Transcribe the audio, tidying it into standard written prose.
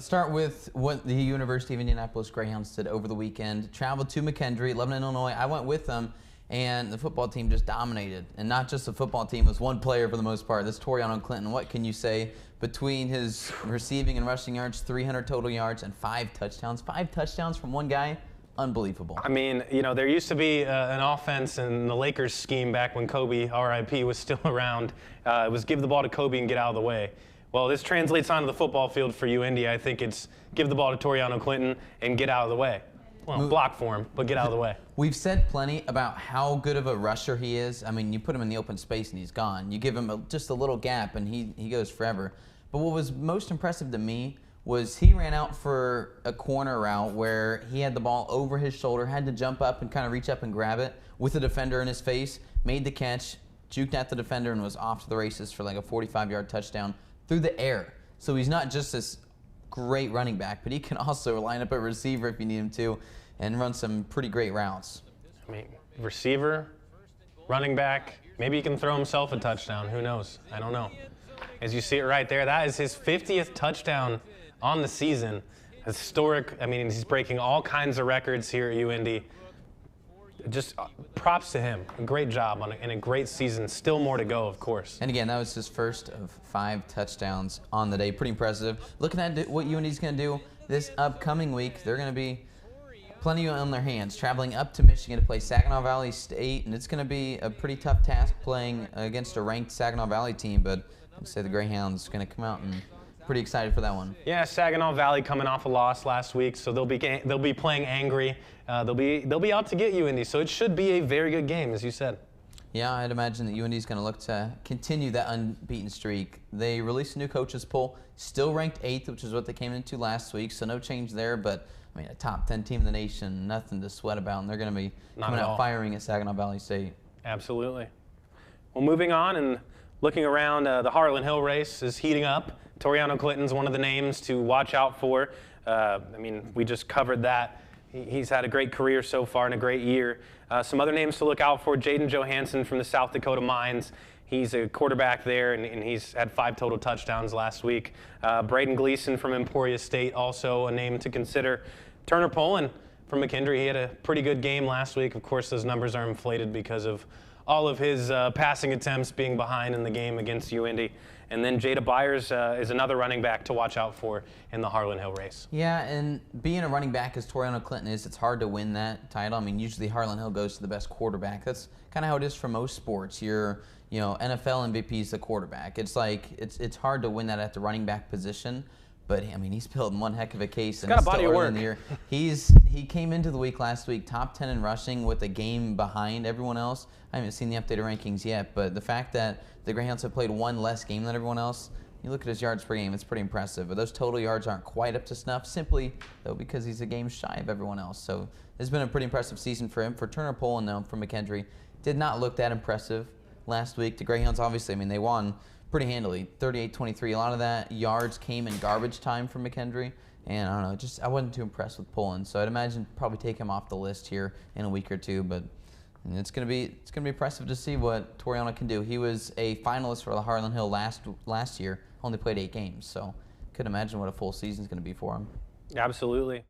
start with what the University of Indianapolis Greyhounds did over the weekend. Traveled to McKendree, Lebanon, Illinois. I went with them, and the football team just dominated. And not just the football team, it was one player for the most part. This Toriano Clinton. What can you say? Between his receiving and rushing yards, 300 total yards, and 5 touchdowns. 5 touchdowns from one guy. Unbelievable. I mean, you know, there used to be an offense in the Lakers scheme back when Kobe, R.I.P., was still around. It was give the ball to Kobe and get out of the way. Well, this translates onto the football field for UIndy. I think it's give the ball to Toriano Clinton and get out of the way. Well, block for him, but get out of the way. We've said plenty about how good of a rusher he is. I mean, you put him in the open space and he's gone. You give him just a little gap and he goes forever. But what was most impressive to me was he ran out for a corner route where he had the ball over his shoulder, had to jump up and kind of reach up and grab it with the defender in his face, made the catch, juked at the defender, and was off to the races for like a 45-yard touchdown through the air. So he's not just this great running back, but he can also line up a receiver if you need him to and run some pretty great routes. I mean, receiver, running back, maybe he can throw himself a touchdown. Who knows? I don't know. As you see it right there, that is his 50th touchdown on the season. Historic. I mean, he's breaking all kinds of records here at UIndy. Just props to him. A great job and a great season. Still more to go, of course. And again, that was his first of 5 touchdowns on the day. Pretty impressive. Looking at what UIndy's going to do this upcoming week, they're going to be plenty on their hands, traveling up to Michigan to play Saginaw Valley State, and it's going to be a pretty tough task playing against a ranked Saginaw Valley team, but I'd say the Greyhounds going to come out and pretty excited for that one. Yeah, Saginaw Valley coming off a loss last week, so they'll be playing angry. They'll be out to get UIndy, so it should be a very good game, as you said. Yeah, I'd imagine that UIndy's going to look to continue that unbeaten streak. They released a new coaches poll, still ranked 8th, which is what they came into last week, so no change there. But I mean, a top 10 team in the nation, nothing to sweat about, and they're going to be coming out firing at Saginaw Valley State. Absolutely. Well, moving on and looking around, the Harlon Hill race is heating up. Toriano Clinton's one of the names to watch out for. I mean, we just covered that. He's had a great career so far and a great year. Some other names to look out for: Jaden Johansson from the South Dakota Mines. He's a quarterback there, and he's had 5 total touchdowns last week. Braden Gleason from Emporia State, also a name to consider. Turner Poland from McKendree, he had a pretty good game last week. Of course, those numbers are inflated because of all of his passing attempts being behind in the game against UIndy. And then Jada Byers is another running back to watch out for in the Harlon Hill race. Yeah, and being a running back as Toriano Clinton is, it's hard to win that title. I mean, usually Harlon Hill goes to the best quarterback. That's kind of how it is for most sports. Your NFL MVP is the quarterback. It's like it's hard to win that at the running back position. But I mean, he's building one heck of a case. He's got a body of work. In the year. He came into the week last week top 10 in rushing with a game behind everyone else. I haven't seen the updated rankings yet, but the fact that the Greyhounds have played one less game than everyone else, you look at his yards per game, it's pretty impressive. But those total yards aren't quite up to snuff, simply though because he's a game shy of everyone else. So it's been a pretty impressive season for him. For Turner Poland, though, from McKendree, did not look that impressive last week. The Greyhounds, obviously, I mean, they won pretty handily, 38-23. A lot of that yards came in garbage time from McKendree, and I don't know, I wasn't too impressed with Poland. So I'd imagine probably take him off the list here in a week or two. But it's gonna be impressive to see what Toriano can do. He was a finalist for the Harlon Hill last year, only played 8 games, so could imagine what a full season's gonna be for him. Absolutely.